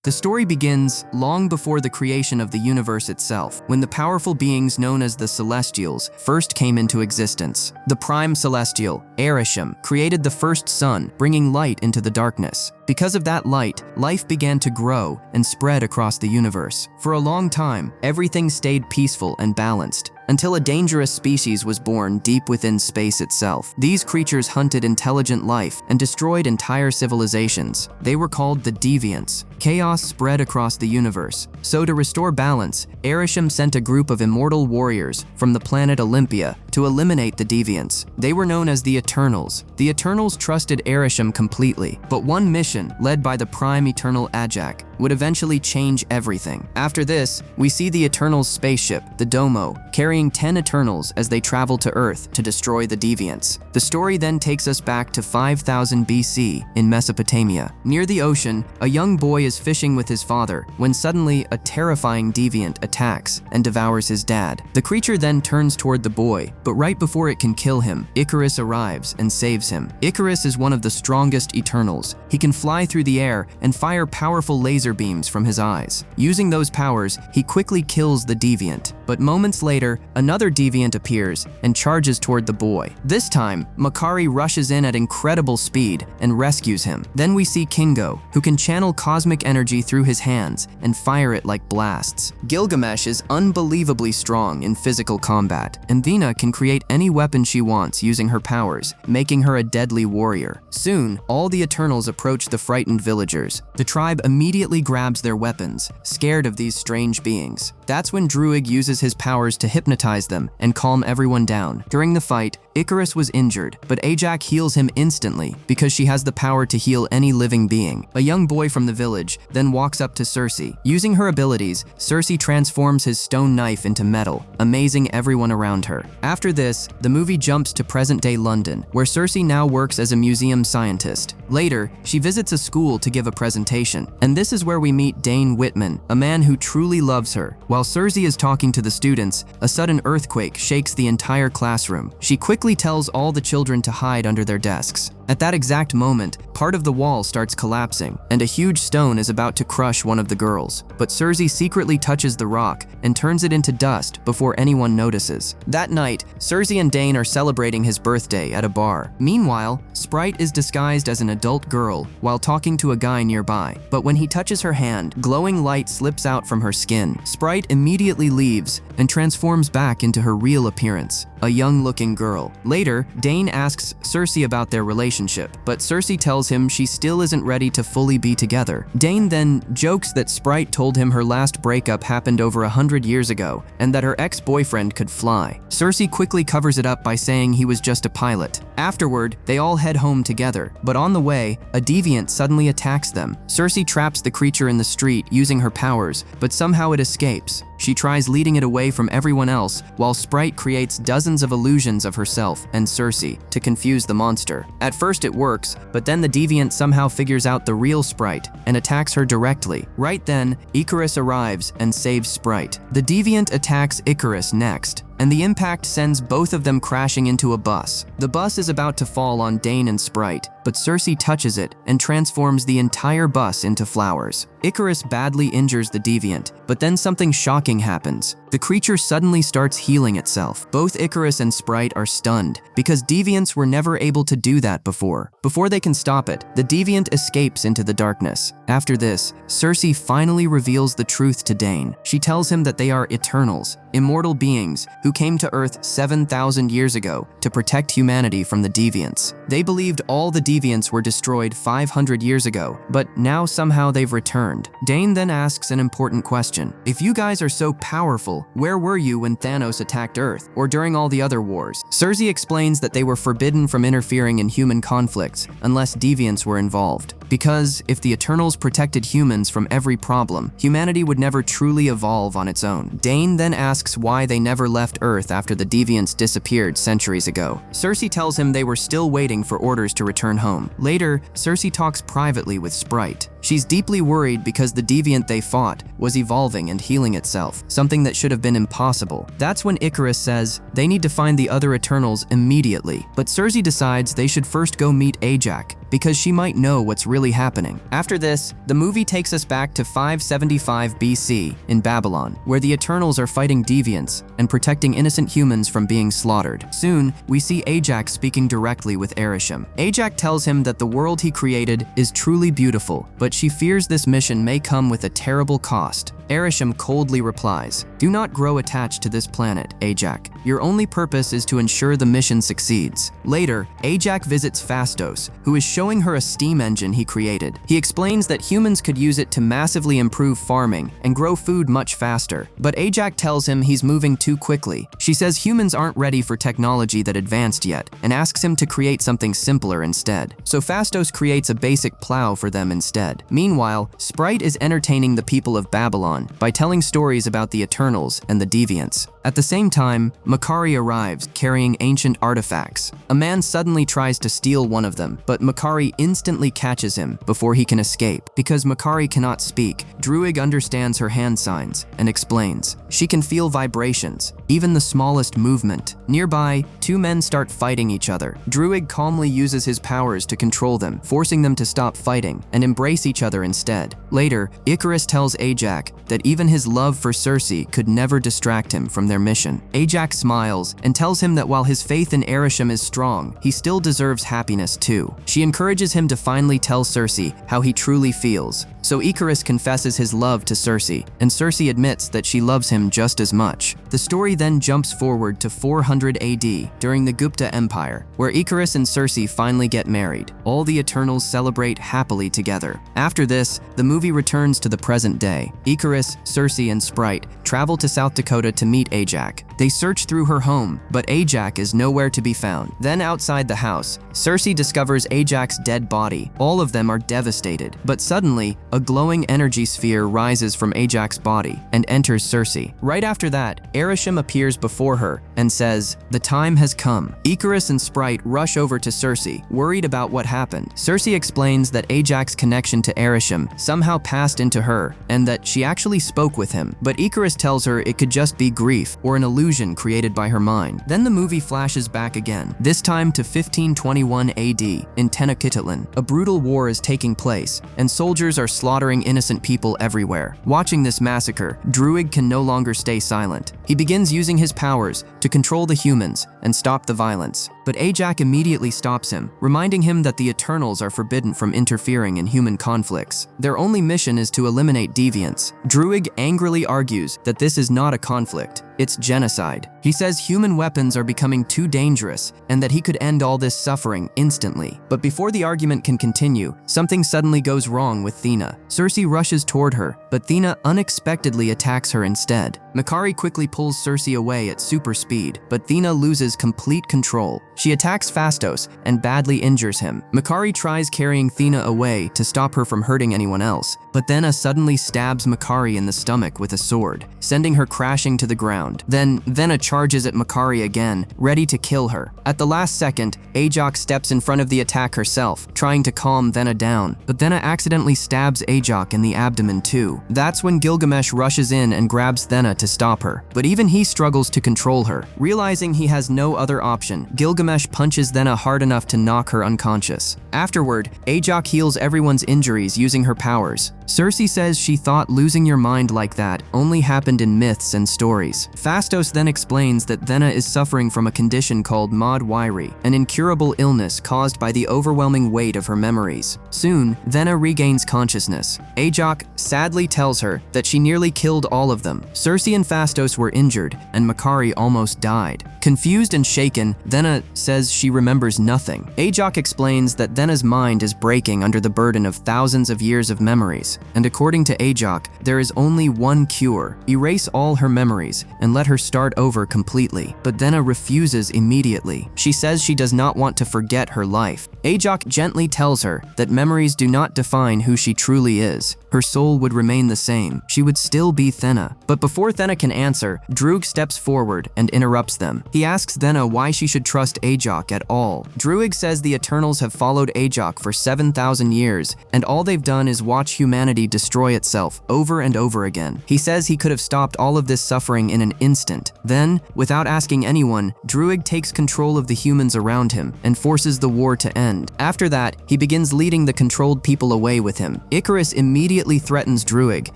The story begins long before the creation of the universe itself, when the powerful beings known as the Celestials first came into existence. The prime celestial, Arishem, created the first sun, bringing light into the darkness. Because of that light, life began to grow and spread across the universe. For a long time, everything stayed peaceful and balanced, until a dangerous species was born deep within space itself. These creatures hunted intelligent life and destroyed entire civilizations. They were called the Deviants. Chaos spread across the universe. So to restore balance, Arishem sent a group of immortal warriors from the planet Olympia to eliminate the Deviants. They were known as the Eternals. The Eternals trusted Arishem completely, but one mission, led by the Prime Eternal Ajak, would eventually change everything. After this, we see the Eternals' spaceship, the Domo, carrying 10 Eternals as they travel to Earth to destroy the Deviants. The story then takes us back to 5000 BC in Mesopotamia. Near the ocean, a young boy is fishing with his father when suddenly a terrifying deviant attacks and devours his dad. The creature then turns toward the boy, but right before it can kill him, Icarus arrives and saves him. Icarus is one of the strongest Eternals. He can fly through the air and fire powerful laser beams from his eyes. Using those powers, he quickly kills the deviant. But moments later, another deviant appears and charges toward the boy. This time, Makari rushes in at incredible speed and rescues him. Then we see Kingo, who can channel cosmic energy through his hands and fire it like blasts. Gilgamesh is unbelievably strong in physical combat, and Vina can create any weapon she wants using her powers, making her a deadly warrior. Soon, all the Eternals approach the frightened villagers. The tribe immediately grabs their weapons, scared of these strange beings. That's when Druig uses his powers to hypnotize them and calm everyone down. During the fight, Icarus was injured, but Ajak heals him instantly because she has the power to heal any living being. A young boy from the village then walks up to Circe. Using her abilities, Circe transforms his stone knife into metal, amazing everyone around her. After this, the movie jumps to present-day London, where Circe now works as a museum scientist. Later, she visits a school to give a presentation, and this is where we meet Dane Whitman, a man who truly loves her. While Circe is talking to the students, a sudden earthquake shakes the entire classroom. She quickly tells all the children to hide under their desks. At that exact moment, part of the wall starts collapsing, and a huge stone is about to crush one of the girls. But Circe secretly touches the rock and turns it into dust before anyone notices. That night, Circe and Dane are celebrating his birthday at a bar. Meanwhile, Sprite is disguised as an adult girl while talking to a guy nearby. But when he touches her hand, glowing light slips out from her skin. Sprite immediately leaves and transforms back into her real appearance, a young-looking girl. Later, Dane asks Circe about their relationship, but Circe tells him she still isn't ready to fully be together. Dane then jokes that Sprite told him her last breakup happened over 100 years ago and that her ex-boyfriend could fly. Circe quickly covers it up by saying he was just a pilot. Afterward, they all head home together, but on the way, a deviant suddenly attacks them. Circe traps the creature in the street using her powers, but somehow it escapes. She tries leading it away from everyone else, while Sprite creates dozens of illusions of herself and Circe to confuse the monster. At first it works, but then the deviant somehow figures out the real Sprite and attacks her directly. Right then, Icarus arrives and saves Sprite. The deviant attacks Icarus next, and the impact sends both of them crashing into a bus. The bus is about to fall on Dane and Sprite, but Circe touches it and transforms the entire bus into flowers. Icarus badly injures the deviant, but then something shocking happens. The creature suddenly starts healing itself. Both Icarus and Sprite are stunned because deviants were never able to do that before. Before they can stop it, the deviant escapes into the darkness. After this, Circe finally reveals the truth to Dane. She tells him that they are Eternals, immortal beings who came to Earth 7,000 years ago to protect humanity from the deviants. They believed all the deviants were destroyed 500 years ago, but now somehow they've returned. Dane then asks an important question. If you guys are so powerful, where were you when Thanos attacked Earth, or during all the other wars? Circe explains that they were forbidden from interfering in human conflicts unless deviants were involved. Because if the Eternals protected humans from every problem, humanity would never truly evolve on its own. Dane then asks why they never left Earth after the deviants disappeared centuries ago. Circe tells him they were still waiting for orders to return home. Later, Circe talks privately with Sprite. She's deeply worried because the deviant they fought was evolving and healing itself, something that should have been impossible. That's when Icarus says they need to find the other Eternals immediately, but Circe decides they should first go meet Ajax, because she might know what's really happening. After this, the movie takes us back to 575 BC in Babylon, where the Eternals are fighting deviants and protecting innocent humans from being slaughtered. Soon, we see Ajax speaking directly with Arishem. Ajax tells him that the world he created is truly beautiful, but she fears this mission may come with a terrible cost. Arishem coldly replies, "Do not grow attached to this planet, Ajax. Your only purpose is to ensure the mission succeeds." Later, Ajax visits Phastos, who is showing her a steam engine he created. He explains that humans could use it to massively improve farming and grow food much faster, but Ajax tells him he's moving too quickly. She says humans aren't ready for technology that advanced yet, and asks him to create something simpler instead. So Phastos creates a basic plow for them instead. Meanwhile, Sprite is entertaining the people of Babylon by telling stories about the Eternals and the Deviants. At the same time, Makari arrives carrying ancient artifacts. A man suddenly tries to steal one of them, but Makari instantly catches him before he can escape. Because Makari cannot speak, Druig understands her hand signs and explains. She can feel vibrations, even the smallest movement. Nearby, two men start fighting each other. Druig calmly uses his powers to control them, forcing them to stop fighting and embrace each other instead. Later, Icarus tells Ajax that even his love for Circe could never distract him from their mission. Ajax smiles and tells him that while his faith in Arishem is strong, he still deserves happiness too. She encourages him to finally tell Circe how he truly feels. So Icarus confesses his love to Circe, and Circe admits that she loves him just as much. The story then jumps forward to 400 AD during the Gupta Empire, where Icarus and Circe finally get married. All the Eternals celebrate happily together. After this, the movie returns to the present day. Icarus, Circe, and Sprite travel to South Dakota to meet Ajax. They search through her home, but Ajax is nowhere to be found. Then outside the house, Circe discovers Ajax's dead body. All of them are devastated, but suddenly, a glowing energy sphere rises from Ajax's body and enters Circe. Right after that, Arishem appears before her and says, "The time has come." Icarus and Sprite rush over to Circe, worried about what happened. Circe explains that Ajax's connection to Arishem somehow passed into her and that she actually spoke with him, but Icarus tells her it could just be grief or an illusion created by her mind. Then the movie flashes back again, this time to 1521 AD in Tenochtitlan. A brutal war is taking place, and soldiers are slaughtering innocent people everywhere. Watching this massacre, Druig can no longer stay silent. He begins using his powers to control the humans and stop the violence. But Ajax immediately stops him, reminding him that the Eternals are forbidden from interfering in human conflicts. Their only mission is to eliminate deviants. Druig angrily argues that this is not a conflict, it's genocide. He says human weapons are becoming too dangerous and that he could end all this suffering instantly. But before the argument can continue, something suddenly goes wrong with Thena. Circe rushes toward her, but Thena unexpectedly attacks her instead. Makari quickly pulls Circe away at super speed, but Thena loses complete control. She attacks Phastos and badly injures him. Makari tries carrying Thena away to stop her from hurting anyone else, but Thena suddenly stabs Makari in the stomach with a sword, sending her crashing to the ground. Then Thena charges at Makari again, ready to kill her. At the last second, Ajax steps in front of the attack herself, trying to calm Thena down, but Thena accidentally stabs Ajax in the abdomen too. That's when Gilgamesh rushes in and grabs Thena to stop her, but even he struggles to control her. Realizing he has no other option, Gilgamesh punches Thena hard enough to knock her unconscious. Afterward, Ajax heals everyone's injuries using her powers. Circe says she thought losing your mind like that only happened in myths and stories. Phastos then explains that Thena is suffering from a condition called Mod Wyri, an incurable illness caused by the overwhelming weight of her memories. Soon, Thena regains consciousness. Ajax sadly tells her that she nearly killed all of them. Circe and Phastos were injured, and Makari almost died. Confused and shaken, Thena says she remembers nothing. Ajax explains that Thena's mind is breaking under the burden of thousands of years of memories. and according to Ajak, there is only one cure: erase all her memories and let her start over completely. But Thena refuses immediately. She says she does not want to forget her life. Ajak gently tells her that memories do not define who she truly is. Her soul would remain the same. She would still be Thena. But before Thena can answer, Druig steps forward and interrupts them. He asks Thena why she should trust Ajak at all. Druig says the Eternals have followed Ajak for 7,000 years, and all they've done is watch humanity destroy itself over and over again. He says he could have stopped all of this suffering in an instant. Then, without asking anyone, Druig takes control of the humans around him and forces the war to end. After that, he begins leading the controlled people away with him. Icarus immediately threatens Druig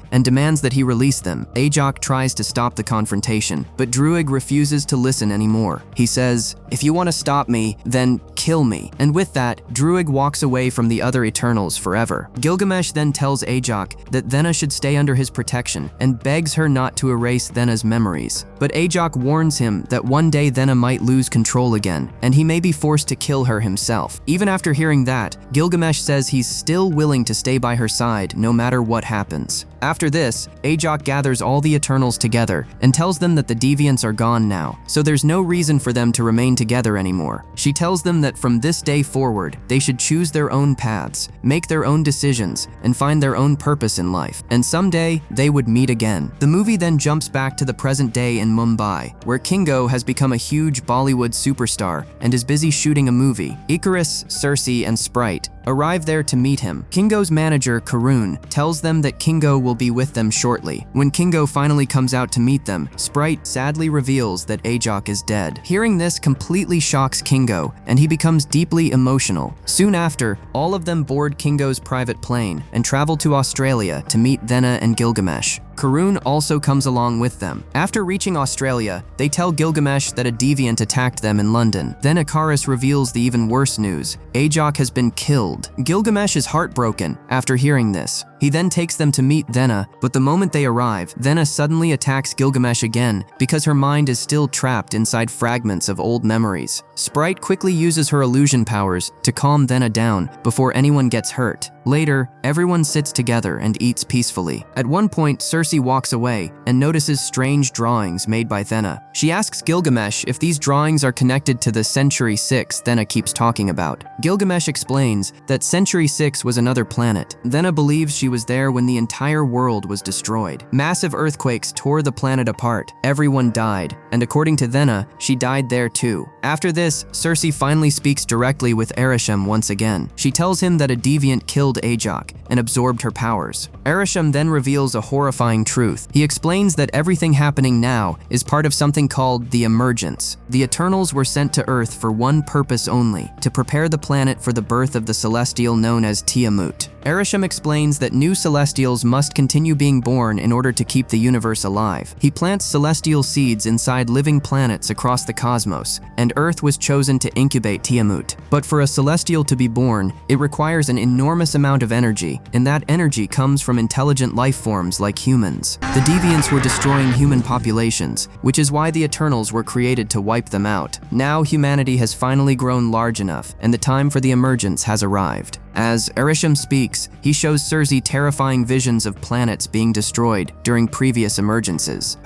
and demands that he release them. Ajak tries to stop the confrontation, but Druig refuses to listen anymore. He says, "If you want to stop me, then kill me." And with that, Druig walks away from the other Eternals forever. Gilgamesh then tells Ajak that Thena should stay under his protection and begs her not to erase Thena's memories. But Ajak warns him that one day Thena might lose control again, and he may be forced to kill her himself. Even after hearing that, Gilgamesh says he's still willing to stay by her side no matter what happens. After this, Ajak gathers all the Eternals together and tells them that the Deviants are gone now, so there's no reason for them to remain together anymore. She tells them that from this day forward, they should choose their own paths, make their own decisions, and find their own purpose in life, and someday they would meet again. The movie then jumps back to the present day in Mumbai, where Kingo has become a huge Bollywood superstar and is busy shooting a movie. Icarus, Circe, and Sprite arrive there to meet him. Kingo's manager, Karun, tells them that Kingo will be with them shortly. When Kingo finally comes out to meet them, Sprite sadly reveals that Ajak is dead. Hearing this completely shocks Kingo, and he becomes deeply emotional. Soon after, all of them board Kingo's private plane and travel to Australia to meet Thena and Gilgamesh. Karun also comes along with them. After reaching Australia, they tell Gilgamesh that a deviant attacked them in London. Then Icarus reveals the even worse news: Ajak has been killed. Gilgamesh is heartbroken after hearing this. He then takes them to meet Thena, but the moment they arrive, Thena suddenly attacks Gilgamesh again because her mind is still trapped inside fragments of old memories. Sprite quickly uses her illusion powers to calm Thena down before anyone gets hurt. Later, everyone sits together and eats peacefully. At one point, Circe walks away and notices strange drawings made by Thena. She asks Gilgamesh if these drawings are connected to the Century 6 Thena keeps talking about. Gilgamesh explains that Century 6 was another planet. Thena believes she was there when the entire world was destroyed. Massive earthquakes tore the planet apart. Everyone died, and according to Thena, she died there too. After this, Circe finally speaks directly with Arishem once again. She tells him that a deviant killed Ajak and absorbed her powers. Arishem then reveals a horrifying truth. He explains that everything happening now is part of something called the Emergence. The Eternals were sent to Earth for one purpose only: to prepare the planet for the birth of the Celestial known as Tiamut. Arishem explains that new Celestials must continue being born in order to keep the universe alive. He plants celestial seeds inside living planets across the cosmos, and Earth was chosen to incubate Tiamut. But for a Celestial to be born, it requires an enormous amount of energy, and that energy comes from intelligent life forms like humans. The Deviants were destroying human populations, which is why the Eternals were created to wipe them out. Now humanity has finally grown large enough, and the time for the Emergence has arrived. As Arishem speaks, he shows Circe terrifying visions of planets being destroyed during previous emergences.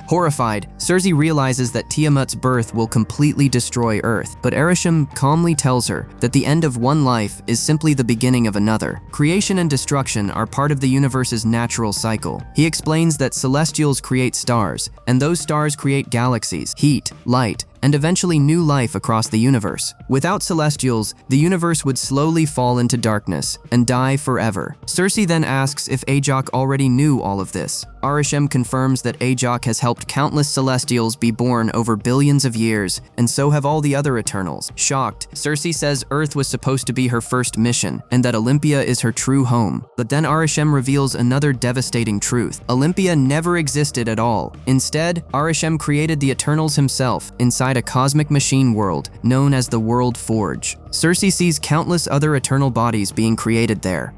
Horrified, Circe realizes that Tiamut's birth will completely destroy Earth, but Arishem calmly tells her that the end of one life is simply the beginning of another. Creation and destruction are part of the universe's natural cycle. He explains that celestials create stars, and those stars create galaxies, heat, light, and eventually new life across the universe. Without celestials, the universe would slowly fall into darkness and die forever. Circe then asks if Ajak already knew all of this. Arishem confirms that Ajak has helped countless celestials be born over billions of years, and so have all the other Eternals. Shocked, Circe says Earth was supposed to be her first mission, and that Olympia is her true home. But then Arishem reveals another devastating truth. Olympia never existed at all. Instead, Arishem created the Eternals himself inside a cosmic machine world known as the World Forge. Circe sees countless other eternal bodies being created there.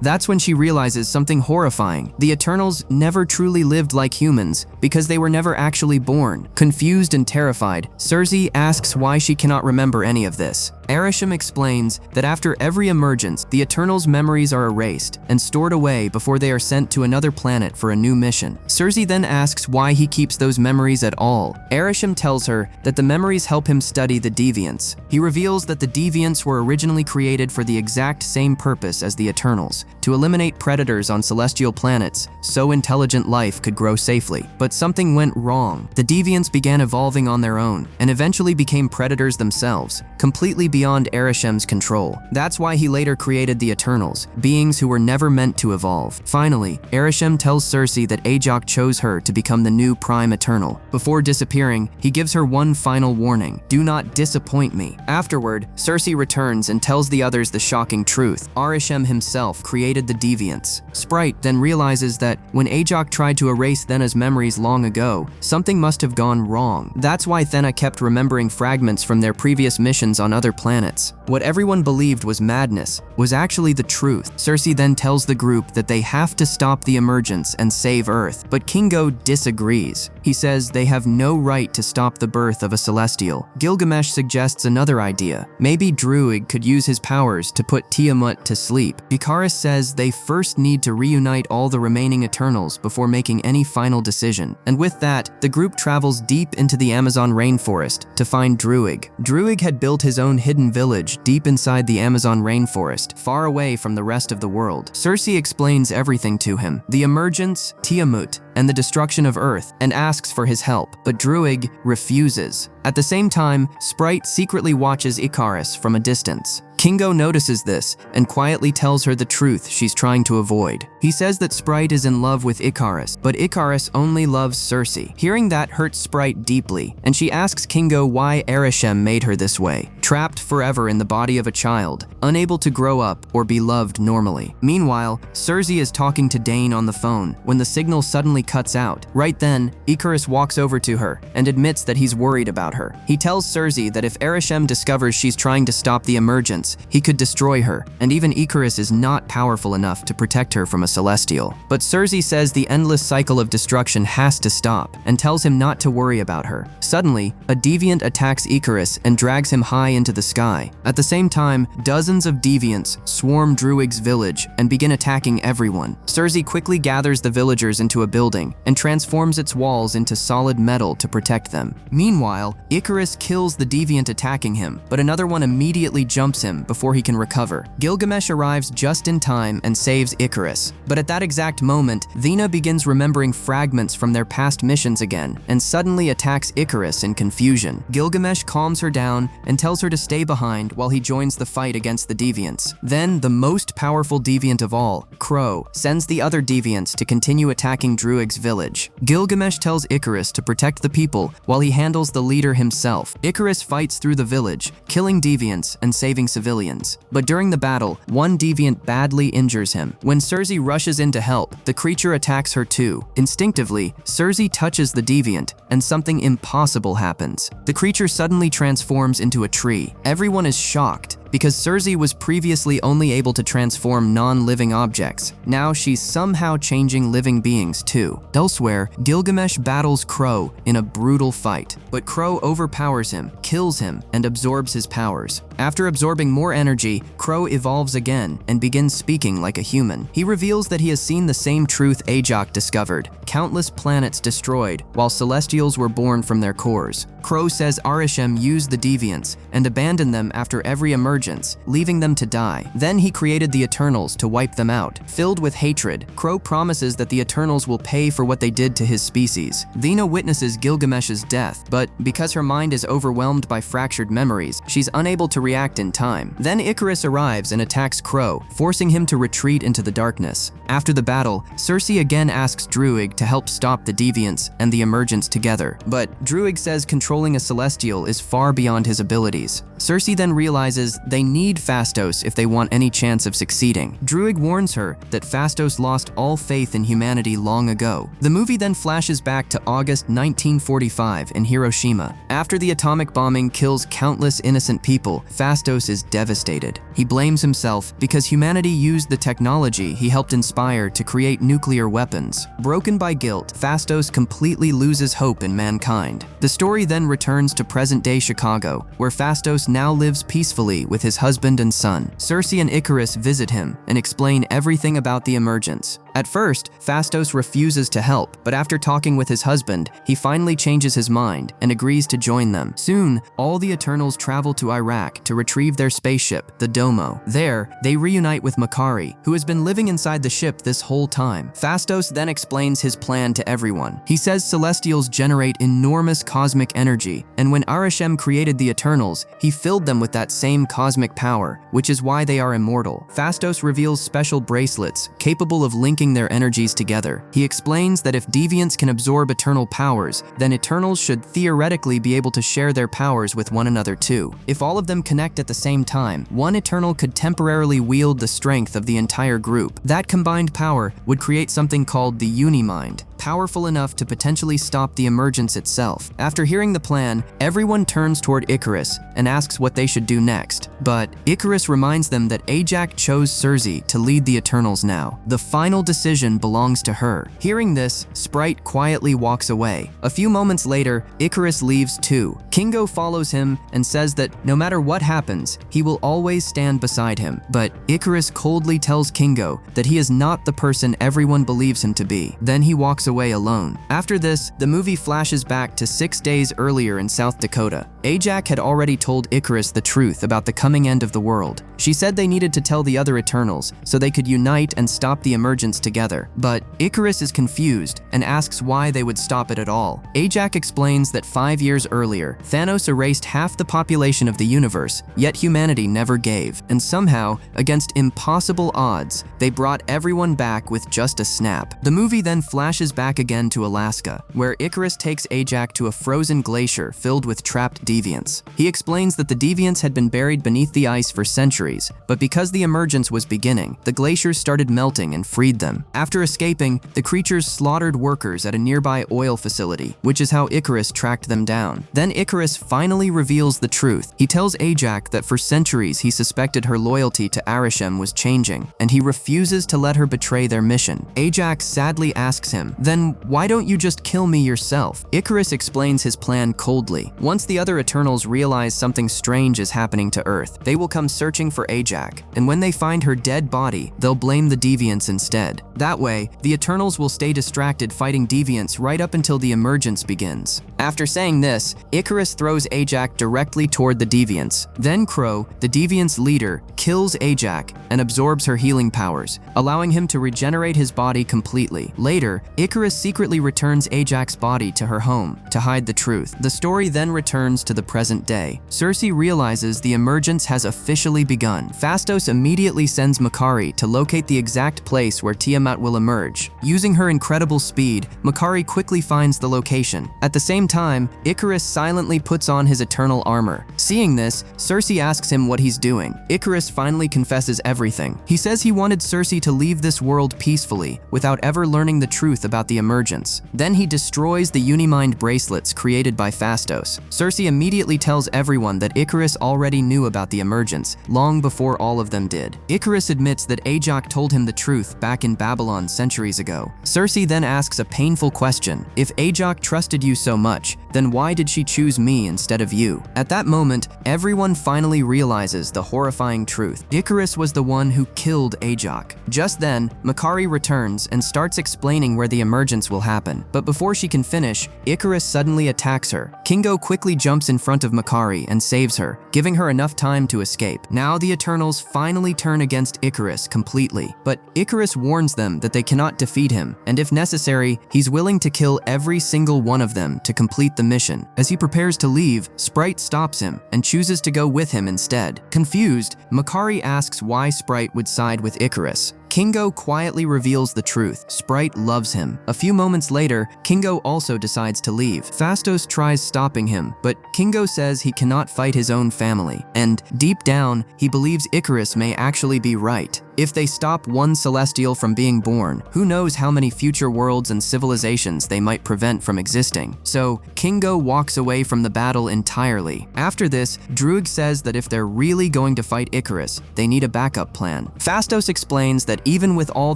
That's when she realizes something horrifying. The Eternals never truly lived like humans because they were never actually born. Confused and terrified, Circe asks why she cannot remember any of this. Arishem explains that after every emergence, the Eternals' memories are erased and stored away before they are sent to another planet for a new mission. Cersei then asks why he keeps those memories at all. Arishem tells her that the memories help him study the Deviants. He reveals that the Deviants were originally created for the exact same purpose as the Eternals, to eliminate predators on celestial planets so intelligent life could grow safely. But something went wrong. The Deviants began evolving on their own and eventually became predators themselves, completely beyond Arishem's control. That's why he later created the Eternals, beings who were never meant to evolve. Finally, Arishem tells Cersei that Ajak chose her to become the new Prime Eternal. Before disappearing, he gives her one final warning: do not disappoint me. Afterward, Cersei returns and tells the others the shocking truth. Arishem himself created the Deviants. Sprite then realizes that when Ajak tried to erase Thena's memories long ago, something must have gone wrong. That's why Thena kept remembering fragments from their previous missions on other planets. What everyone believed was madness was actually the truth. Cersei then tells the group that they have to stop the emergence and save Earth, but Kingo disagrees. He says they have no right to stop the birth of a Celestial. Gilgamesh suggests another idea. Maybe Druig could use his powers to put Tiamat to sleep. Ikaris says they first need to reunite all the remaining Eternals before making any final decision. And with that, the group travels deep into the Amazon rainforest to find Druig. Druig had built his own hidden village deep inside the Amazon rainforest, far away from the rest of the world. Cersei explains everything to him: the emergence, Tiamat, and the destruction of Earth, and asks for his help, but Druig refuses. At the same time, Sprite secretly watches Ikaris from a distance. Kingo notices this and quietly tells her the truth she's trying to avoid. He says that Sprite is in love with Ikaris, but Ikaris only loves Cersei. Hearing that hurts Sprite deeply, and she asks Kingo why Arishem made her this way, trapped forever in the body of a child, unable to grow up or be loved normally. Meanwhile, Cersei is talking to Dane on the phone when the signal suddenly cuts out. Right then, Ikaris walks over to her and admits that he's worried about her. He tells Cersei that if Arishem discovers she's trying to stop the emergence, he could destroy her, and even Ikaris is not powerful enough to protect her from a Celestial. But Cersei says the endless cycle of destruction has to stop, and tells him not to worry about her. Suddenly, a Deviant attacks Ikaris and drags him high into the sky. At the same time, dozens of Deviants swarm Druig's village and begin attacking everyone. Cersei quickly gathers the villagers into a building and transforms its walls into solid metal to protect them. Meanwhile, Ikaris kills the Deviant attacking him, but another one immediately jumps him before he can recover. Gilgamesh arrives just in time and saves Ikaris, but at that exact moment, Thena begins remembering fragments from their past missions again and suddenly attacks Ikaris in confusion. Gilgamesh calms her down and tells her to stay behind while he joins the fight against the Deviants. Then, the most powerful Deviant of all, Crow, sends the other Deviants to continue attacking Druig's village. Gilgamesh tells Ikaris to protect the people while he handles the leader himself. Ikaris fights through the village, killing Deviants and saving civilians. But during the battle, one Deviant badly injures him. When Cersei rushes in to help, the creature attacks her too. Instinctively, Cersei touches the Deviant, and something impossible happens. The creature suddenly transforms into a tree. Everyone is shocked, because Cersei was previously only able to transform non-living objects. Now she's somehow changing living beings too. Elsewhere, Gilgamesh battles Crow in a brutal fight, but Crow overpowers him, kills him, and absorbs his powers. After absorbing more energy, Crow evolves again and begins speaking like a human. He reveals that he has seen the same truth Ajak discovered: countless planets destroyed while Celestials were born from their cores. Crow says Arishem used the Deviants and abandoned them after every emergence, leaving them to die. Then he created the Eternals to wipe them out. Filled with hatred, Crow promises that the Eternals will pay for what they did to his species. Thena witnesses Gilgamesh's death, but because her mind is overwhelmed by fractured memories, she's unable to react in time. Then Ikaris arrives and attacks Crow, forcing him to retreat into the darkness. After the battle, Cersei again asks Druig to help stop the Deviants and the emergence together, but Druig says controlling a Celestial is far beyond his abilities. Cersei then realizes they need Phastos if they want any chance of succeeding. Druig warns her that Phastos lost all faith in humanity long ago. The movie then flashes back to August 1945 in Hiroshima. After the atomic bombing kills countless innocent people, Phastos is devastated. He blames himself because humanity used the technology he helped inspire to create nuclear weapons. Broken by guilt, Phastos completely loses hope in mankind. The story then returns to present-day Chicago, where Phastos now lives peacefully with his husband and son. Circe and Icarus visit him and explain everything about the emergence. At first, Phastos refuses to help, but after talking with his husband, he finally changes his mind and agrees to join them. Soon, all the Eternals travel to Iraq to retrieve their spaceship, the Domo. There, they reunite with Makkari, who has been living inside the ship this whole time. Phastos then explains his plan to everyone. He says Celestials generate enormous cosmic energy, and when Arishem created the Eternals, he filled them with that same cosmic power, which is why they are immortal. Phastos reveals special bracelets capable of linking their energies together. He explains that if deviants can absorb eternal powers, then Eternals should theoretically be able to share their powers with one another too. If all of them connect at the same time, one Eternal could temporarily wield the strength of the entire group. That combined power would create something called the Unimind, powerful enough to potentially stop the emergence itself. After hearing the plan, everyone turns toward Icarus and asks what they should do next. But Icarus reminds them that Ajax chose Circe to lead the Eternals now. The final decision belongs to her. Hearing this, Sprite quietly walks away. A few moments later, Icarus leaves too. Kingo follows him and says that no matter what happens, he will always stand beside him. But Icarus coldly tells Kingo that he is not the person everyone believes him to be. Then he walks away alone. After this, the movie flashes back to 6 days earlier in South Dakota. Ajax had already told Icarus the truth about the coming end of the world. She said they needed to tell the other Eternals so they could unite and stop the emergence together. But Icarus is confused and asks why they would stop it at all. Ajax explains that 5 years earlier, Thanos erased half the population of the universe, yet humanity never gave. And somehow, against impossible odds, they brought everyone back with just a snap. The movie then flashes back again to Alaska, where Icarus takes Ajax to a frozen glacier filled with trapped deviants. He explains that the deviants had been buried beneath the ice for centuries, but because the emergence was beginning, the glaciers started melting and freed them. After escaping, the creatures slaughtered workers at a nearby oil facility, which is how Icarus tracked them down. Then Icarus finally reveals the truth. He tells Ajax that for centuries he suspected her loyalty to Arishem was changing, and he refuses to let her betray their mission. Ajax sadly asks him, "Then why don't you just kill me yourself?" Icarus explains his plan coldly. Once the other Eternals realize something strange is happening to Earth, they will come searching for Ajax, and when they find her dead body, they'll blame the deviants instead. That way, the Eternals will stay distracted fighting deviants right up until the emergence begins. After saying this, Icarus throws Ajax directly toward the deviants. Then Crow, the deviants' leader, kills Ajax and absorbs her healing powers, allowing him to regenerate his body completely. Later, Icarus secretly returns Ajax's body to her home to hide the truth. The story then returns to the present day. Circe realizes the emergence has officially begun. Phastos immediately sends Makkari to locate the exact place where Tiamat will emerge. Using her incredible speed, Makkari quickly finds the location. At the same time, Icarus silently puts on his eternal armor. Seeing this, Circe asks him what he's doing. Icarus finally confesses everything. He says he wanted Circe to leave this world peacefully, without ever learning the truth about the emergence. Then he destroys the Unimind bracelets created by Phastos. Circe immediately tells everyone that Icarus already knew about the emergence, long before all of them did. Icarus admits that Ajax told him the truth back in Babylon centuries ago. Circe then asks a painful question. If Ajax trusted you so much, then why did she choose me instead of you? At that moment, everyone finally realizes the horrifying truth. Icarus was the one who killed Ajax. Just then, Makkari returns and starts explaining where the emergence will happen. But before she can finish, Icarus suddenly attacks her. Kingo quickly jumps in front of Makkari and saves her, giving her enough time to escape. Now the Eternals finally turn against Icarus completely. But Icarus warns them that they cannot defeat him, and if necessary, he's willing to kill every single one of them to complete the mission. As he prepares to leave, Sprite stops him and chooses to go with him instead. Confused, Makkari asks why Sprite would side with Icarus. Kingo quietly reveals the truth. Sprite loves him. A few moments later, Kingo also decides to leave. Phastos tries stopping him, but Kingo says he cannot fight his own family. And deep down, he believes Icarus may actually be right. If they stop one celestial from being born, who knows how many future worlds and civilizations they might prevent from existing. So, Kingo walks away from the battle entirely. After this, Druig says that if they're really going to fight Icarus, they need a backup plan. Phastos explains that even with all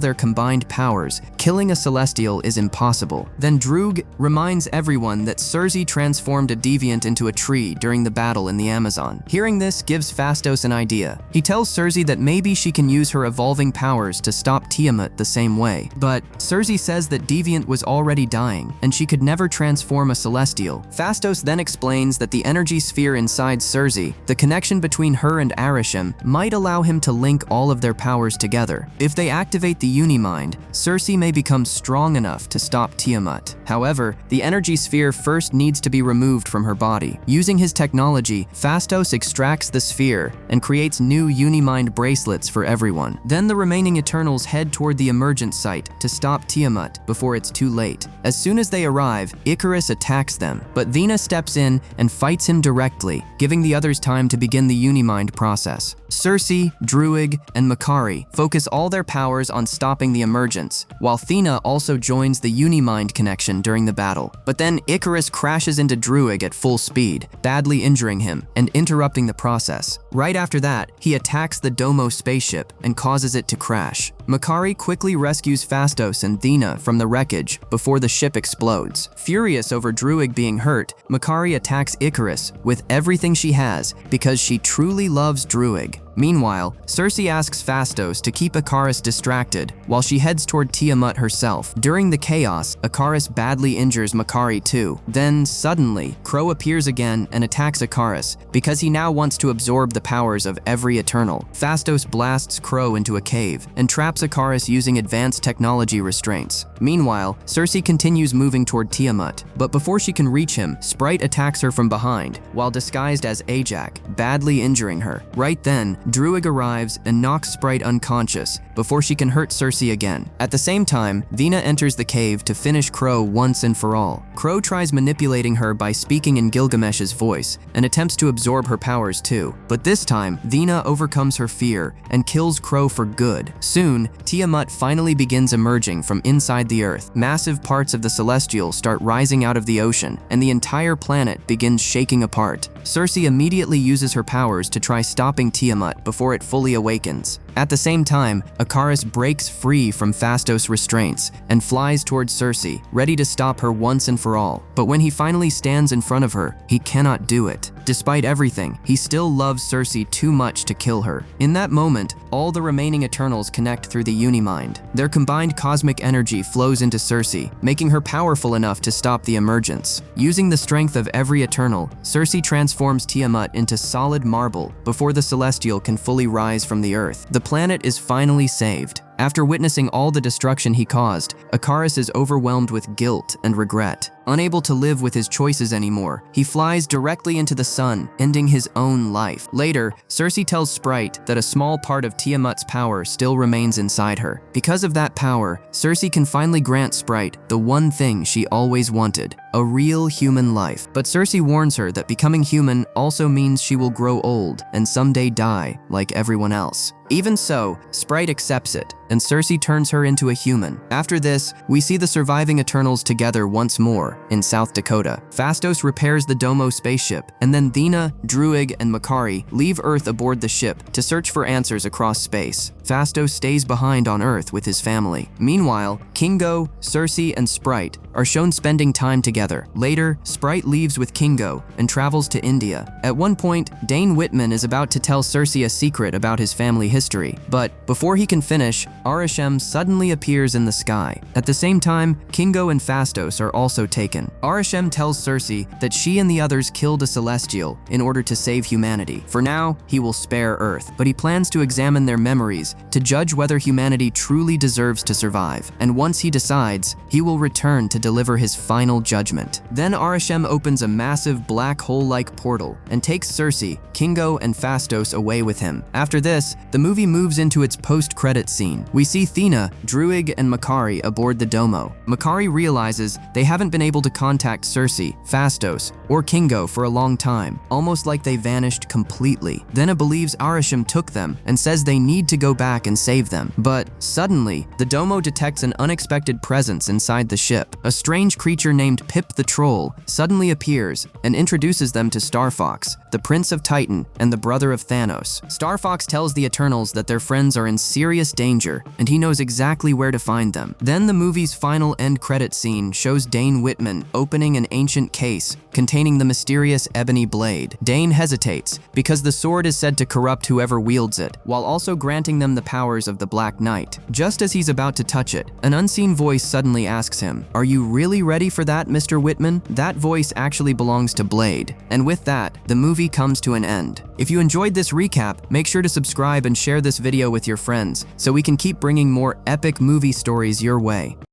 their combined powers, killing a celestial is impossible. Then Druig reminds everyone that Circe transformed a deviant into a tree during the battle in the Amazon. Hearing this gives Phastos an idea. He tells Circe that maybe she can use her evolving powers to stop Tiamat the same way. But Circe says that Deviant was already dying, and she could never transform a celestial. Phastos then explains that the energy sphere inside Circe, the connection between her and Arishem, might allow him to link all of their powers together. If they activate the Unimind, Circe may become strong enough to stop Tiamat. However, the energy sphere first needs to be removed from her body. Using his technology, Phastos extracts the sphere and creates new Unimind bracelets for everyone. Then the remaining Eternals head toward the emergence site to stop Tiamat before it's too late. As soon as they arrive, Icarus attacks them, but Thena steps in and fights him directly, giving the others time to begin the Unimind process. Circe, Druig, and Makari focus all their powers on stopping the emergence, while Thena also joins the Unimind connection during the battle. But then Icarus crashes into Druig at full speed, badly injuring him and interrupting the process. Right after that, he attacks the Domo spaceship and causes it to crash. Makari quickly rescues Phastos and Thena from the wreckage before the ship explodes. Furious over Druig being hurt, Makari attacks Icarus with everything she has because she truly loves Druig. Meanwhile, Circe asks Phastos to keep Icarus distracted while she heads toward Tiamat herself. During the chaos, Icarus badly injures Makari too. Then, suddenly, Crow appears again and attacks Icarus because he now wants to absorb the powers of every Eternal. Phastos blasts Crow into a cave and traps Icarus using advanced technology restraints. Meanwhile, Circe continues moving toward Tiamat, but before she can reach him, Sprite attacks her from behind while disguised as Ajax, badly injuring her. Right then, Druig arrives and knocks Sprite unconscious before she can hurt Circe again. At the same time, Thena enters the cave to finish Crow once and for all. Crow tries manipulating her by speaking in Gilgamesh's voice and attempts to absorb her powers too. But this time, Thena overcomes her fear and kills Crow for good. Soon, Tiamat finally begins emerging from inside the earth. Massive parts of the Celestial start rising out of the ocean, and the entire planet begins shaking apart. Circe immediately uses her powers to try stopping Tiamat before it fully awakens. At the same time, Icarus breaks free from Phastos' restraints and flies towards Circe, ready to stop her once and for all. But when he finally stands in front of her, he cannot do it. Despite everything, he still loves Circe too much to kill her. In that moment, all the remaining Eternals connect through the Unimind. Their combined cosmic energy flows into Circe, making her powerful enough to stop the emergence. Using the strength of every Eternal, Circe transforms Tiamat into solid marble before the Celestial can fully rise from the earth. The planet is finally saved. After witnessing all the destruction he caused, Icarus is overwhelmed with guilt and regret. Unable to live with his choices anymore, he flies directly into the sun, ending his own life. Later, Circe tells Sprite that a small part of Tiamat's power still remains inside her. Because of that power, Circe can finally grant Sprite the one thing she always wanted: a real human life. But Circe warns her that becoming human also means she will grow old and someday die like everyone else. Even so, Sprite accepts it, and Circe turns her into a human. After this, we see the surviving Eternals together once more in South Dakota. Phastos repairs the Domo spaceship, and then Thena, Druig, and Makari leave Earth aboard the ship to search for answers across space. Phastos stays behind on Earth with his family. Meanwhile, Kingo, Circe, and Sprite are shown spending time together. Later, Sprite leaves with Kingo and travels to India. At one point, Dane Whitman is about to tell Circe a secret about his family history, but before he can finish, Arishem suddenly appears in the sky. At the same time, Kingo and Phastos are also taken. Arishem tells Circe that she and the others killed a Celestial in order to save humanity. For now, he will spare Earth, but he plans to examine their memories to judge whether humanity truly deserves to survive. And once he decides, he will return to deliver his final judgment. Then Arishem opens a massive black hole-like portal and takes Cersei, Kingo, and Phastos away with him. After this, the movie moves into its post-credit scene. We see Thena, Druig, and Makari aboard the Domo. Makari realizes they haven't been able to contact Cersei, Phastos, or Kingo for a long time, almost like they vanished completely. Thena believes Arishem took them and says they need to go back and save them. But suddenly, the Domo detects an unexpected presence inside the ship. A strange creature named Pip the Troll suddenly appears and introduces them to Starfox, the Prince of Titan and the brother of Thanos. Starfox tells the Eternals that their friends are in serious danger and he knows exactly where to find them. Then the movie's final end credit scene shows Dane Whitman opening an ancient case containing the mysterious ebony blade. Dane hesitates because the sword is said to corrupt whoever wields it, while also granting them the powers of the Black Knight. Just as he's about to touch it, an unseen voice suddenly asks him, "Are you really ready for that, Mr. Whitman?" That voice actually belongs to Blade. And with that, the movie comes to an end. If you enjoyed this recap, make sure to subscribe and share this video with your friends so we can keep bringing more epic movie stories your way.